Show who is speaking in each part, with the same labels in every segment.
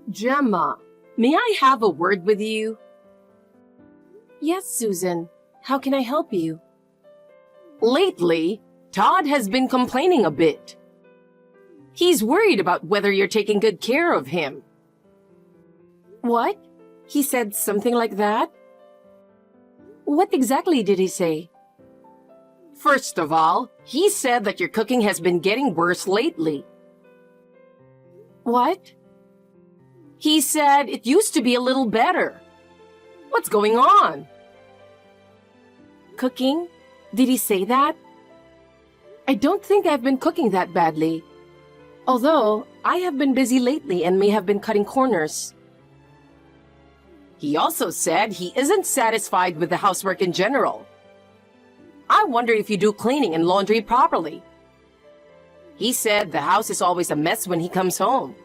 Speaker 1: Gemma, may I have a word with you?
Speaker 2: Yes, Susan. How can I help you?
Speaker 1: Lately, Todd has been complaining a bit. He's worried about whether you're taking good care of him.
Speaker 2: What? He said something like that? What exactly did he say?
Speaker 1: First of all, he said that your cooking has been getting worse lately.
Speaker 2: What?
Speaker 1: He said it used to be a little better. What's going on?
Speaker 2: Cooking? Did he say that? I don't think I've been cooking that badly. Although, I have been busy lately and may have been cutting corners.
Speaker 1: He also said he isn't satisfied with the housework in general. I wonder if you do cleaning and laundry properly. He said the house is always a mess when he comes home.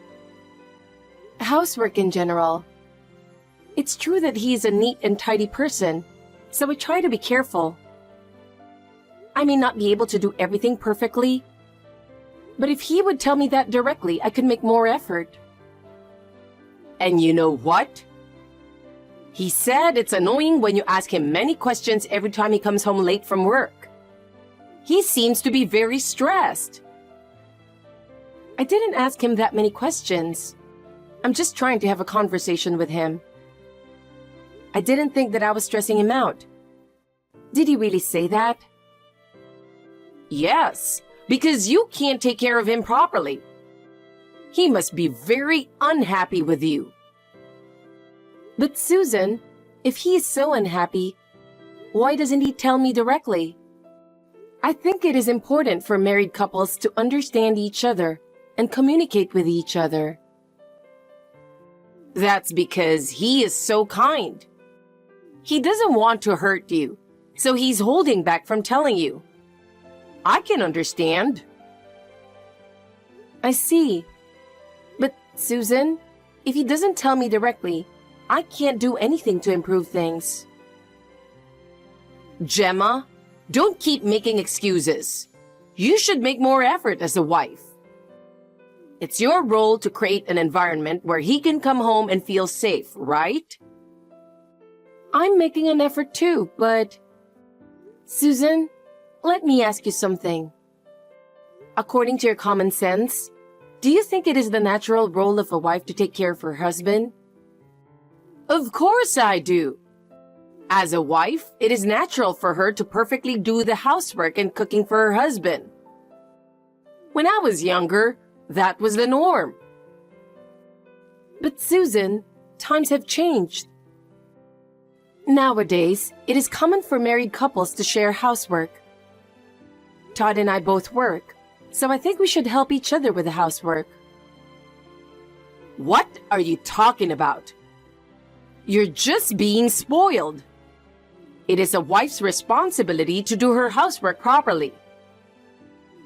Speaker 2: Housework in general. It's true that he is a neat and tidy person, so I try to be careful. I may not be able to do everything perfectly, but if he would tell me that directly, I could make more effort.
Speaker 1: And you know what? He said it's annoying when you ask him many questions every time he comes home late from work. He seems to be very stressed.
Speaker 2: I didn't ask him that many questions. I'm just trying to have a conversation with him. I didn't think that I was stressing him out. Did he really say that?
Speaker 1: Yes, because you can't take care of him properly. He must be very unhappy with you.
Speaker 2: But Susan, if he is so unhappy, why doesn't he tell me directly? I think it is important for married couples to understand each other and communicate with each other.
Speaker 1: That's because he is so kind. He doesn't want to hurt you, so he's holding back from telling you. I can understand.
Speaker 2: I see. But Susan, if he doesn't tell me directly, I can't do anything to improve things.
Speaker 1: Gemma, don't keep making excuses. You should make more effort as a wife. It's your role to create an environment where he can come home and feel safe, right?
Speaker 2: I'm making an effort too, but... Susan, let me ask you something. According to your common sense, do you think it is the natural role of a wife to take care of her husband?
Speaker 1: Of course I do. As a wife, it is natural for her to perfectly do the housework and cooking for her husband. When I was younger, that was the norm.
Speaker 2: But Susan, times have changed. Nowadays, it is common for married couples to share housework. Todd and I both work, so I think we should help each other with the housework.
Speaker 1: What are you talking about? You're just being spoiled. It is a wife's responsibility to do her housework properly.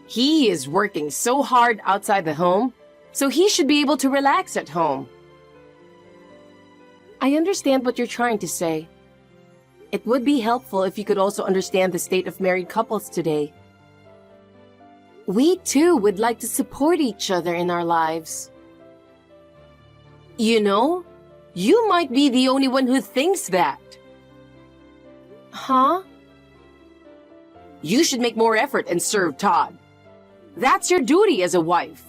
Speaker 1: He is working so hard outside the home, so he should be able to relax at home.
Speaker 2: I understand what you're trying to say. It would be helpful if you could also understand the state of married couples today. We too would like to support each other in our lives.
Speaker 1: You know, you might be the only one who thinks that.
Speaker 2: Huh?
Speaker 1: You should make more effort and serve Todd. That's your duty as a wife.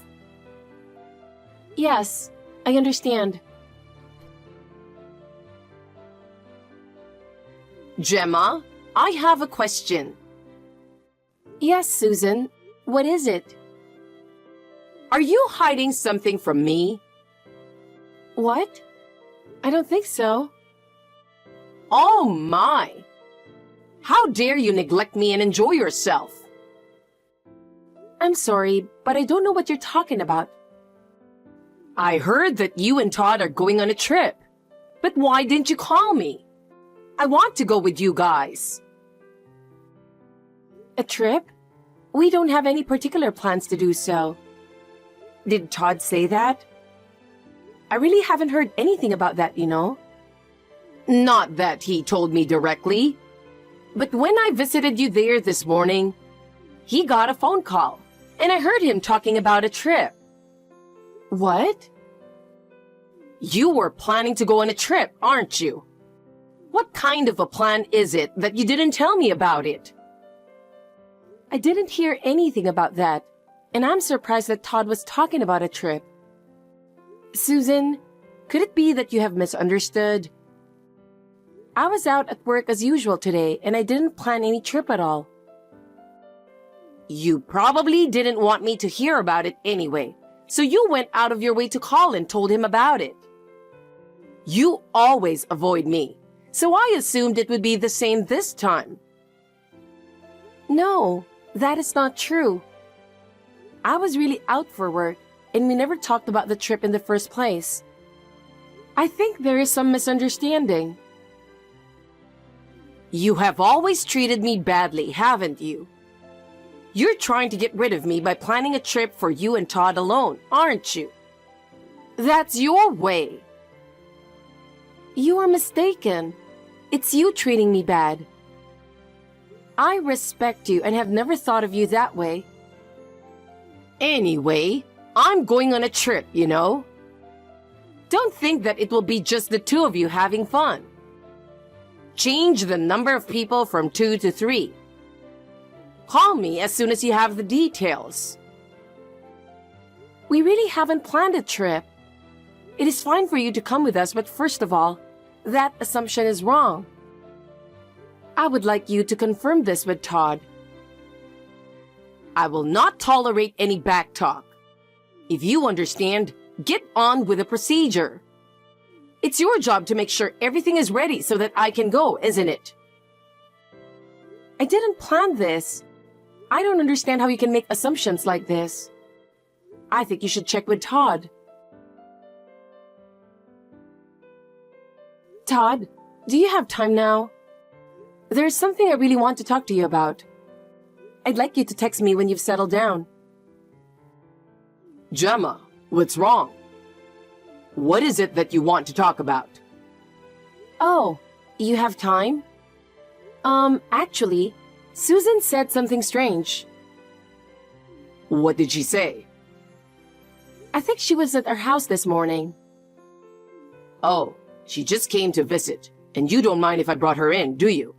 Speaker 2: Yes, I understand.
Speaker 1: Gemma, I have a question.
Speaker 2: Yes, Susan. What is it?
Speaker 1: Are you hiding something from me?
Speaker 2: What? I don't think so.
Speaker 1: Oh my! How dare you neglect me and enjoy yourself?
Speaker 2: I'm sorry, but I don't know what you're talking about.
Speaker 1: I heard that you and Todd are going on a trip. But why didn't you call me? I want to go with you guys.
Speaker 2: A trip? We don't have any particular plans to do so. Did Todd say that? I really haven't heard anything about that, you know.
Speaker 1: Not that he told me directly. But when I visited you there this morning, he got a phone call, and I heard him talking about a trip.
Speaker 2: What?
Speaker 1: You were planning to go on a trip, aren't you? What kind of a plan is it that you didn't tell me about it?
Speaker 2: I didn't hear anything about that, and I'm surprised that Todd was talking about a trip. Susan, could it be that you have misunderstood? I was out at work as usual today, and I didn't plan any trip at all.
Speaker 1: You probably didn't want me to hear about it anyway, so you went out of your way to call and told him about it. You always avoid me, so I assumed it would be the same this time.
Speaker 2: No, that is not true. I was really out for work, and we never talked about the trip in the first place. I think there is some misunderstanding.
Speaker 1: You have always treated me badly, haven't you? You're trying to get rid of me by planning a trip for you and Todd alone, aren't you? That's your way.
Speaker 2: You are mistaken. It's you treating me bad. I respect you and have never thought of you that way.
Speaker 1: Anyway, I'm going on a trip, you know. Don't think that it will be just the two of you having fun. Change the number of people from 2 to 3. Call me as soon as you have the details.
Speaker 2: We really haven't planned a trip. It is fine for you to come with us, but first of all, that assumption is wrong. I would like you to confirm this with Todd.
Speaker 1: I will not tolerate any backtalk. If you understand, get on with the procedure. It's your job to make sure everything is ready so that I can go, isn't it?
Speaker 2: I didn't plan this. I don't understand how you can make assumptions like this. I think you should check with Todd. Todd, do you have time now? There's something I really want to talk to you about. I'd like you to text me when you've settled down.
Speaker 1: Gemma, what's wrong? What is it that you want to talk about?
Speaker 2: Oh, you have time? Actually, Susan said something strange.
Speaker 1: What did she say?
Speaker 2: I think she was at our house this morning.
Speaker 1: Oh, she just came to visit, and you don't mind if I brought her in, do you?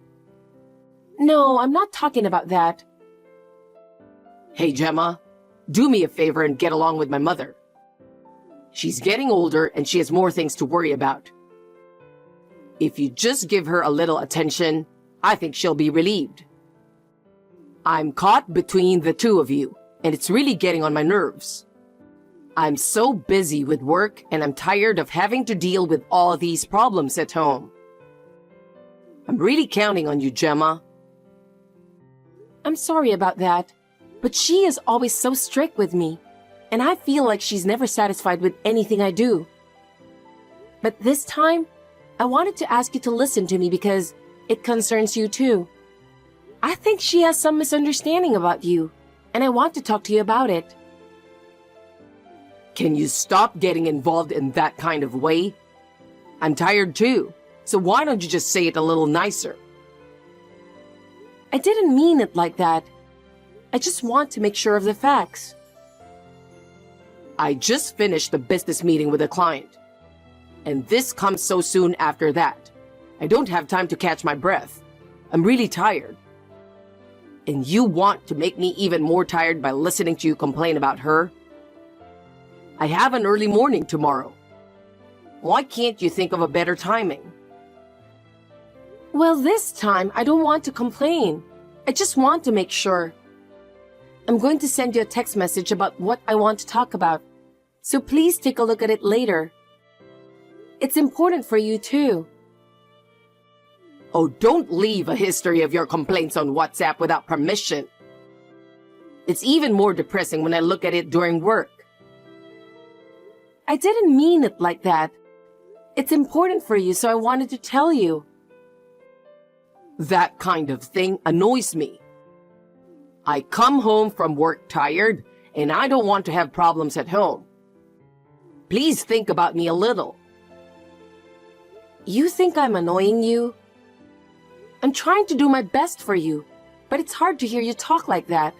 Speaker 2: No, I'm not talking about that.
Speaker 1: Hey, Gemma, do me a favor and get along with my mother. She's getting older and she has more things to worry about. If you just give her a little attention, I think she'll be relieved. I'm caught between the two of you, and it's really getting on my nerves. I'm so busy with work and I'm tired of having to deal with all these problems at home. I'm really counting on you, Gemma.
Speaker 2: I'm sorry about that, but she is always so strict with me, and I feel like she's never satisfied with anything I do. But this time, I wanted to ask you to listen to me because it concerns you too. I think she has some misunderstanding about you, and I want to talk to you about it.
Speaker 1: Can you stop getting involved in that kind of way? I'm tired too, so why don't you just say it a little nicer?
Speaker 2: I didn't mean it like that. I just want to make sure of the facts.
Speaker 1: I just finished a business meeting with a client, and this comes so soon after that. I don't have time to catch my breath. I'm really tired. And you want to make me even more tired by listening to you complain about her? I have an early morning tomorrow. Why can't you think of a better timing?
Speaker 2: Well, this time, I don't want to complain. I just want to make sure. I'm going to send you a text message about what I want to talk about, so please take a look at it later. It's important for you too.
Speaker 1: Oh, don't leave a history of your complaints on WhatsApp without permission. It's even more depressing when I look at it during work.
Speaker 2: I didn't mean it like that. It's important for you, so I wanted to tell you.
Speaker 1: That kind of thing annoys me. I come home from work tired, and I don't want to have problems at home. Please think about me a little.
Speaker 2: You think I'm annoying you? I'm trying to do my best for you, but it's hard to hear you talk like that.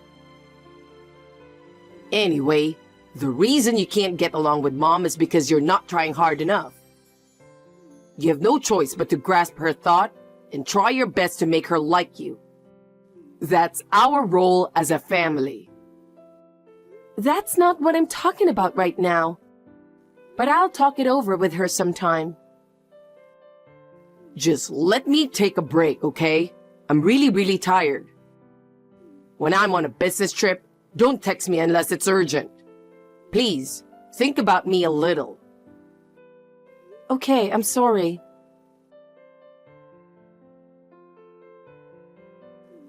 Speaker 1: Anyway, the reason you can't get along with Mom is because you're not trying hard enough. You have no choice but to grasp her thought and try your best to make her like you. That's our role as a family.
Speaker 2: That's not what I'm talking about right now. But I'll talk it over with her sometime.
Speaker 1: Just let me take a break, okay? I'm really tired. When I'm on a business trip, don't text me unless it's urgent. Please, think about me a little.
Speaker 2: Okay, I'm sorry.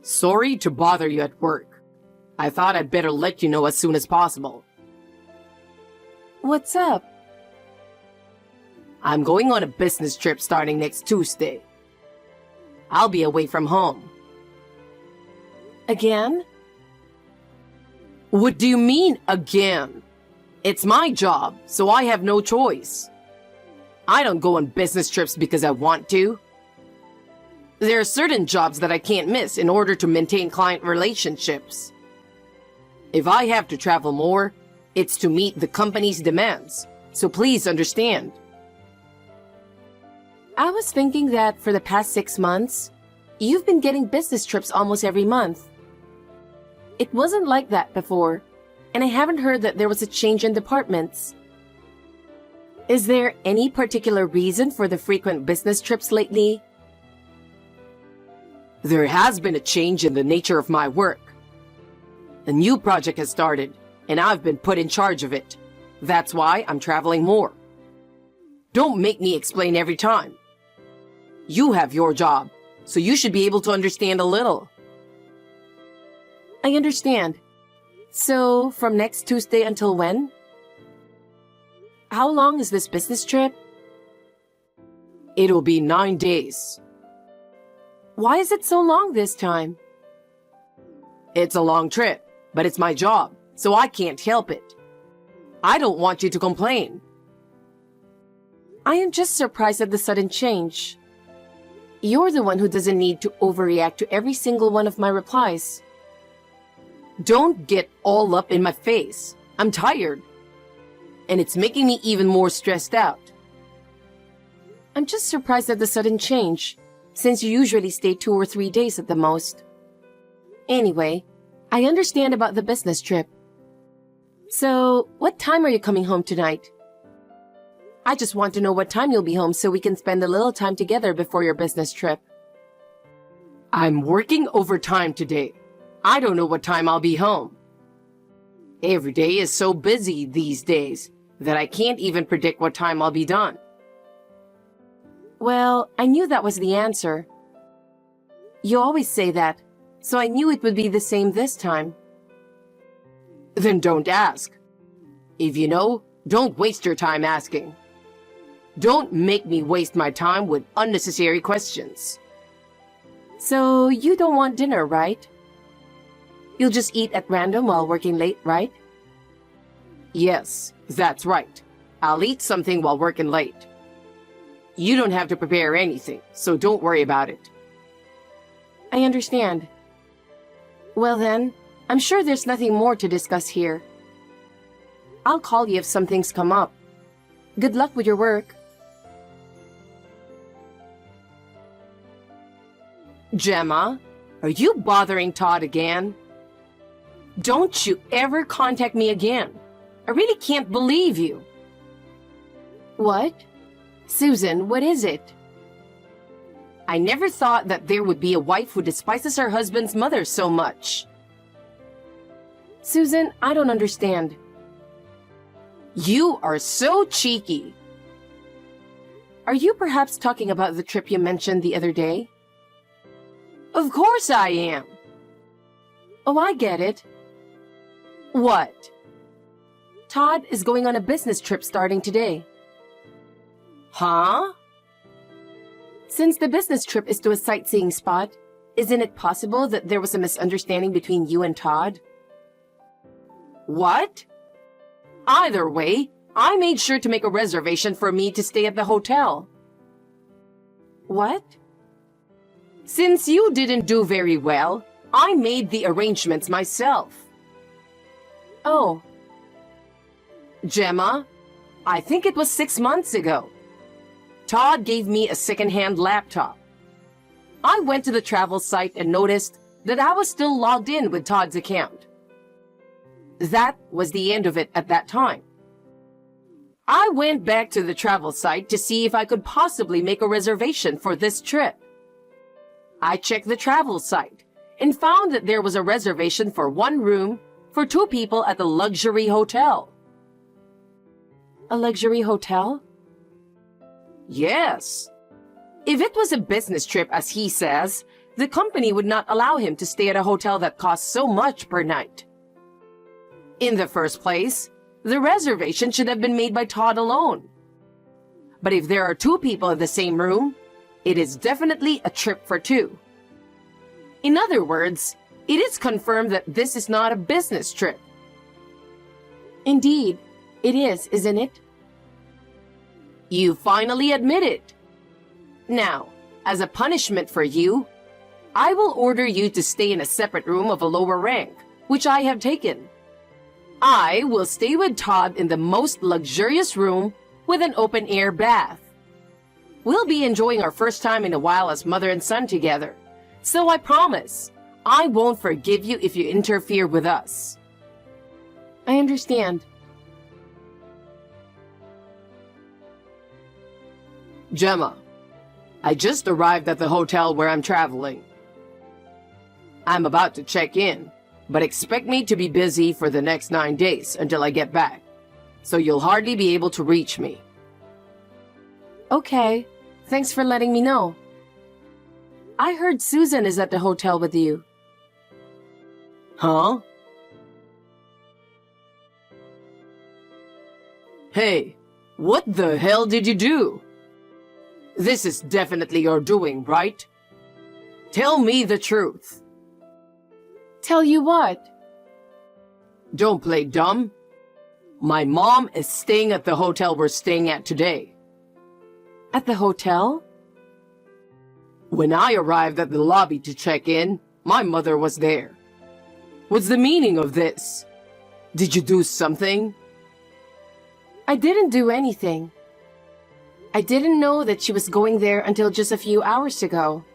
Speaker 1: Sorry to bother you at work. I thought I'd better let you know as soon as possible.
Speaker 2: What's up?
Speaker 1: I'm going on a business trip starting next Tuesday. I'll be away from home.
Speaker 2: Again?
Speaker 1: What do you mean, again? It's my job, so I have no choice. I don't go on business trips because I want to. There are certain jobs that I can't miss in order to maintain client relationships. If I have to travel more, it's to meet the company's demands, so please understand.
Speaker 2: I was thinking that for the past 6 months, you've been getting business trips almost every month. It wasn't like that before, and I haven't heard that there was a change in departments. Is there any particular reason for the frequent business trips lately?
Speaker 1: There has been a change in the nature of my work. A new project has started, and I've been put in charge of it. That's why I'm traveling more. Don't make me explain every time. You have your job, so you should be able to understand a little.
Speaker 2: I understand. So, from next Tuesday until when? How long is this business trip?
Speaker 1: It'll be 9 days.
Speaker 2: Why is it so long this time?
Speaker 1: It's a long trip, but it's my job, so I can't help it. I don't want you to complain.
Speaker 2: I am just surprised at the sudden change. You're the one who doesn't need to overreact to every single one of my replies.
Speaker 1: Don't get all up in my face. I'm tired. And it's making me even more stressed out.
Speaker 2: I'm just surprised at the sudden change, since you usually stay 2 or 3 days at the most. Anyway, I understand about the business trip. So, what time are you coming home tonight? I just want to know what time you'll be home so we can spend a little time together before your business trip.
Speaker 1: I'm working overtime today. I don't know what time I'll be home. Every day is so busy these days that I can't even predict what time I'll be done.
Speaker 2: Well, I knew that was the answer. You always say that, so I knew it would be the same this time.
Speaker 1: Then don't ask. If you know, don't waste your time asking. Don't make me waste my time with unnecessary questions.
Speaker 2: So, you don't want dinner, right? You'll just eat at random while working late, right?
Speaker 1: Yes, that's right. I'll eat something while working late. You don't have to prepare anything, so don't worry about it.
Speaker 2: I understand. Well then, I'm sure there's nothing more to discuss here. I'll call you if something's come up. Good luck with your work.
Speaker 1: Gemma, are you bothering Todd again? Don't you ever contact me again. I really can't believe you.
Speaker 2: What? Susan, what is it?
Speaker 1: I never thought that there would be a wife who despises her husband's mother so much.
Speaker 2: Susan, I don't understand.
Speaker 1: You are so cheeky.
Speaker 2: Are you perhaps talking about the trip you mentioned the other day?
Speaker 1: Of course I am.
Speaker 2: Oh, I get it.
Speaker 1: What?
Speaker 2: Todd is going on a business trip starting today.
Speaker 1: Huh?
Speaker 2: Since the business trip is to a sightseeing spot, isn't it possible that there was a misunderstanding between you and Todd?
Speaker 1: What? Either way, I made sure to make a reservation for me to stay at the hotel.
Speaker 2: What?
Speaker 1: Since you didn't do very well, I made the arrangements myself.
Speaker 2: Oh.
Speaker 1: Gemma, I think it was 6 months ago. Todd gave me a second-hand laptop. I went to the travel site and noticed that I was still logged in with Todd's account. That was the end of it at that time. I went back to the travel site to see if I could possibly make a reservation for this trip. I checked the travel site and found that there was a reservation for one room for 2 people at the luxury hotel.
Speaker 2: A luxury hotel?
Speaker 1: Yes. If it was a business trip, as he says, the company would not allow him to stay at a hotel that costs so much per night. In the first place, the reservation should have been made by Todd alone. But if there are 2 people in the same room, it is definitely a trip for 2. In other words, it is confirmed that this is not a business trip.
Speaker 2: Indeed, it is, isn't it?
Speaker 1: You finally admit it. Now, as a punishment for you, I will order you to stay in a separate room of a lower rank, which I have taken. I will stay with Todd in the most luxurious room with an open-air bath. We'll be enjoying our first time in a while as mother and son together, so I promise I won't forgive you if you interfere with us.
Speaker 2: I understand.
Speaker 1: Gemma, I just arrived at the hotel where I'm traveling. I'm about to check in, but expect me to be busy for the next 9 days until I get back, so you'll hardly be able to reach me.
Speaker 2: Okay, thanks for letting me know. I heard Susan is at the hotel with you.
Speaker 1: Huh? Hey, what the hell did you do? This is definitely your doing, right? Tell me the truth.
Speaker 2: Tell you what?
Speaker 1: Don't play dumb. My mom is staying at the hotel we're staying at today.
Speaker 2: At the hotel?
Speaker 1: When I arrived at the lobby to check in, my mother was there. What's the meaning of this? Did you do something?
Speaker 2: I didn't do anything. I didn't know that she was going there until just a few hours ago.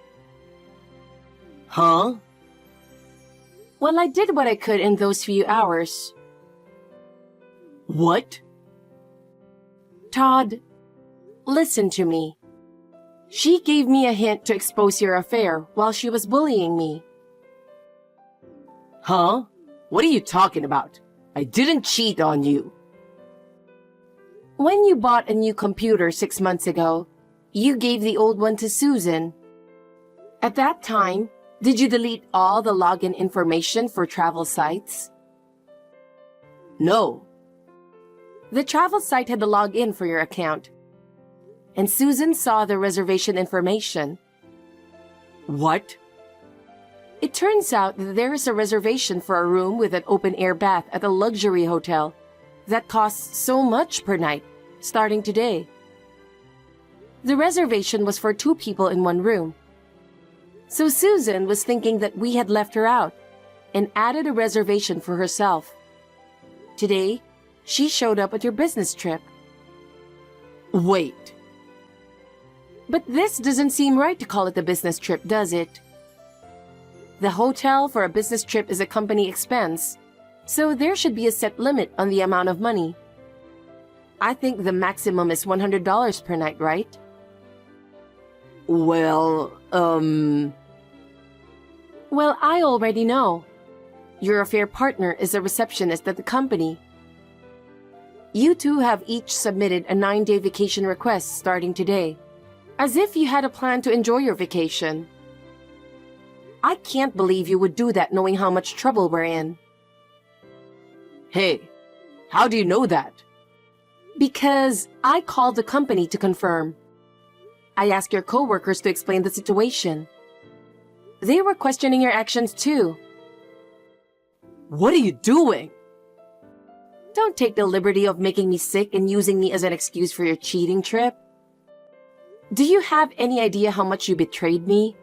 Speaker 1: Huh?
Speaker 2: Well, I did what I could in those few hours.
Speaker 1: What?
Speaker 2: Todd, listen to me. She gave me a hint to expose your affair while she was bullying me.
Speaker 1: Huh? What are you talking about? I didn't cheat on you.
Speaker 2: When you bought a new computer 6 months ago, you gave the old one to Susan. At that time, did you delete all the login information for travel sites?
Speaker 1: No.
Speaker 2: The travel site had the login for your account, and Susan saw the reservation information.
Speaker 1: What?
Speaker 2: It turns out that there is a reservation for a room with an open-air bath at a luxury hotel that costs so much per night, starting today. The reservation was for 2 people in one room. So Susan was thinking that we had left her out and added a reservation for herself. Today, she showed up at your business trip.
Speaker 1: Wait.
Speaker 2: But this doesn't seem right to call it a business trip, does it? The hotel for a business trip is a company expense, so there should be a set limit on the amount of money. I think the maximum is $100 per night, right?
Speaker 1: Well,
Speaker 2: Well, I already know. Your affair partner is a receptionist at the company. You two have each submitted a 9-day vacation request starting today, as if you had a plan to enjoy your vacation. I can't believe you would do that knowing how much trouble we're in.
Speaker 1: Hey, how do you know that?
Speaker 2: Because I called the company to confirm. I asked your coworkers to explain the situation. They were questioning your actions too.
Speaker 1: What are you doing?
Speaker 2: Don't take the liberty of making me sick and using me as an excuse for your cheating trip. Do you have any idea how much you betrayed me?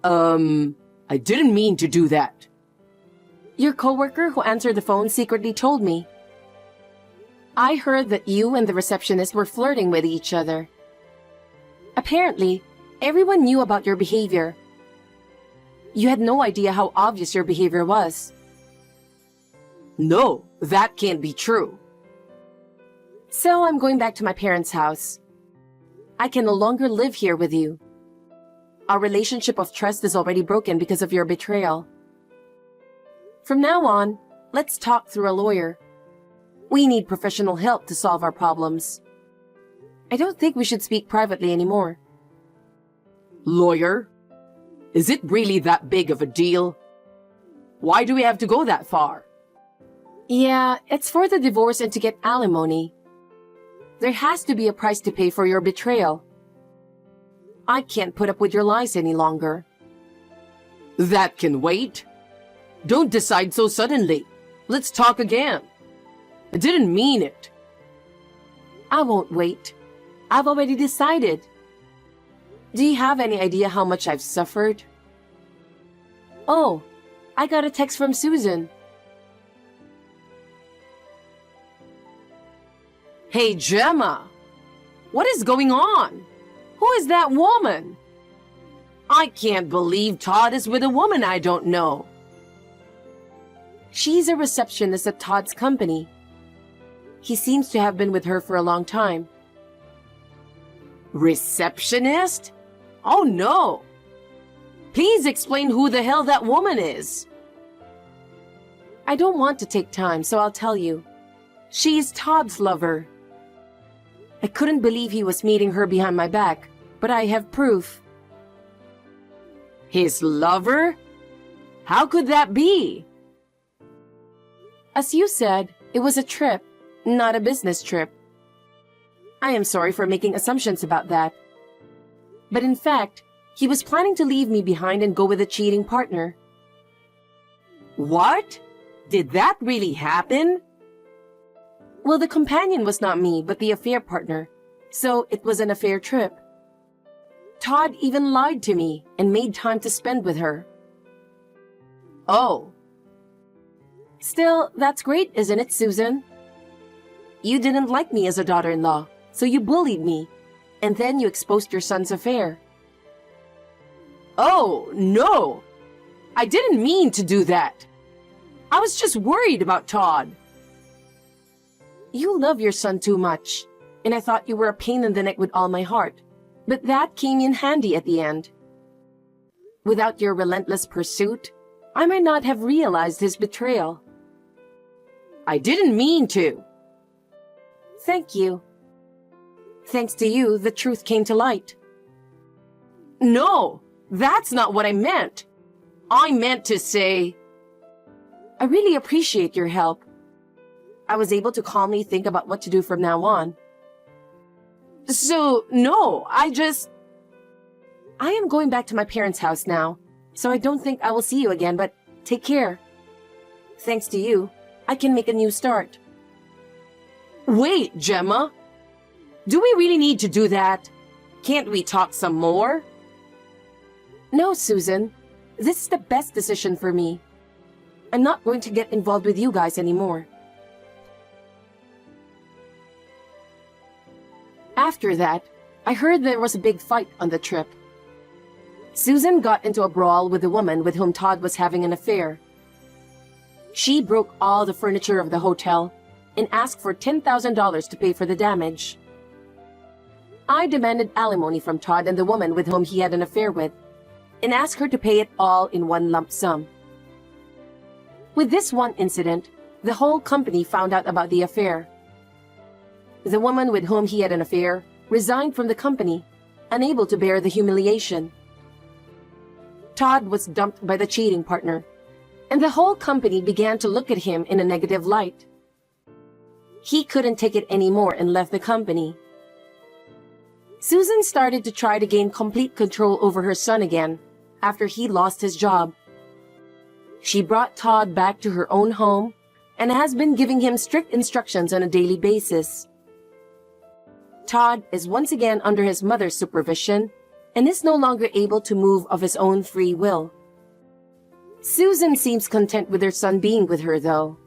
Speaker 1: I didn't mean to do that.
Speaker 2: Your coworker who answered the phone secretly told me. I heard that you and the receptionist were flirting with each other. Apparently, everyone knew about your behavior. You had no idea how obvious your behavior was.
Speaker 1: No, that can't be true.
Speaker 2: So I'm going back to my parents' house. I can no longer live here with you. Our relationship of trust is already broken because of your betrayal. From now on, let's talk through a lawyer. We need professional help to solve our problems. I don't think we should speak privately anymore.
Speaker 1: Lawyer? Is it really that big of a deal? Why do we have to go that far?
Speaker 2: Yeah, it's for the divorce and to get alimony. There has to be a price to pay for your betrayal. I can't put up with your lies any longer.
Speaker 1: That can wait. Don't decide so suddenly. Let's talk again. I didn't mean it.
Speaker 2: I won't wait. I've already decided. Do you have any idea how much I've suffered? Oh, I got a text from Susan.
Speaker 1: Hey, Gemma. What is going on? Who is that woman? I can't believe Todd is with a woman I don't know.
Speaker 2: She's a receptionist at Todd's company. He seems to have been with her for a long time.
Speaker 1: Receptionist? Oh no! Please explain who the hell that woman is.
Speaker 2: I don't want to take time, so I'll tell you. She's Todd's lover. I couldn't believe he was meeting her behind my back, but I have proof.
Speaker 1: His lover? How could that be?
Speaker 2: As you said, it was a trip, not a business trip. I am sorry for making assumptions about that. But in fact, he was planning to leave me behind and go with a cheating partner.
Speaker 1: What? Did that really happen?
Speaker 2: Well, the companion was not me, but the affair partner, so it was an affair trip. Todd even lied to me and made time to spend with her.
Speaker 1: Oh.
Speaker 2: Still, that's great, isn't it, Susan? You didn't like me as a daughter-in-law, so you bullied me, and then you exposed your son's affair.
Speaker 1: Oh, no. I didn't mean to do that. I was just worried about Todd.
Speaker 2: You love your son too much, and I thought you were a pain in the neck with all my heart. But that came in handy at the end. Without your relentless pursuit, I might not have realized his betrayal.
Speaker 1: I didn't mean to.
Speaker 2: Thank you. Thanks to you, the truth came to light.
Speaker 1: No, that's not what I meant. I meant to say...
Speaker 2: I really appreciate your help. I was able to calmly think about what to do from now on.
Speaker 1: So, no, I
Speaker 2: am going back to my parents' house now, so I don't think I will see you again, but take care. Thanks to you, I can make a new start.
Speaker 1: Wait, Gemma. Do we really need to do that? Can't we talk some more?
Speaker 2: No, Susan. This is the best decision for me. I'm not going to get involved with you guys anymore. After that, I heard there was a big fight on the trip. Susan got into a brawl with the woman with whom Todd was having an affair. She broke all the furniture of the hotel and asked for $10,000 to pay for the damage. I demanded alimony from Todd and the woman with whom he had an affair with, and asked her to pay it all in one lump sum. With this one incident, the whole company found out about the affair. The woman with whom he had an affair resigned from the company, unable to bear the humiliation. Todd was dumped by the cheating partner, and the whole company began to look at him in a negative light. He couldn't take it anymore and left the company. Susan started to try to gain complete control over her son again after he lost his job. She brought Todd back to her own home and has been giving him strict instructions on a daily basis. Todd is once again under his mother's supervision and is no longer able to move of his own free will. Susan seems content with her son being with her, though.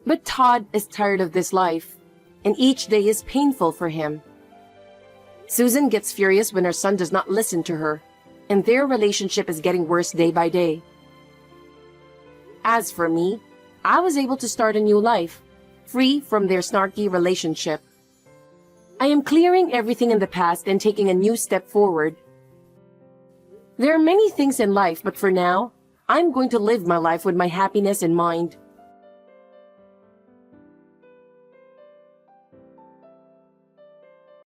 Speaker 2: But Todd is tired of this life, and each day is painful for him. Susan gets furious when her son does not listen to her, and their relationship is getting worse day by day. As for me, I was able to start a new life, free from their snarky relationship. I am clearing everything in the past and taking a new step forward. There are many things in life, but for now, I'm going to live my life with my happiness in mind.